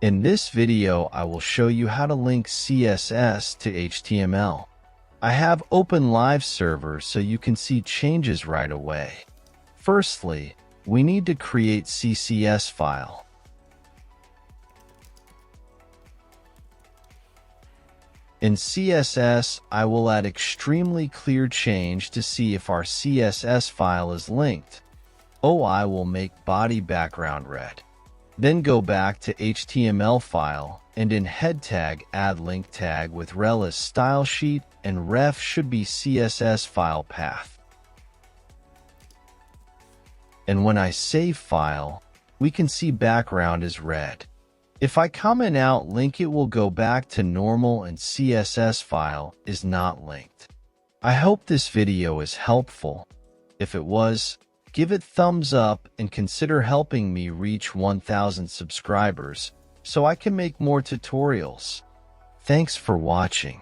In this video, I will show you how to link CSS to HTML. I have open live server so you can see changes right away. Firstly, we need to create CSS file. In CSS, I will add extremely clear change to see if our CSS file is linked. I will make body background red. Then go back to HTML file and in head tag add link tag with rel as style sheet and ref should be CSS file path. And when I save file, we can see background is red. If I comment out link, it will go back to normal and CSS file is not linked. I hope this video is helpful. If it was, give it thumbs up and consider helping me reach 1,000 subscribers so I can make more tutorials. Thanks for watching.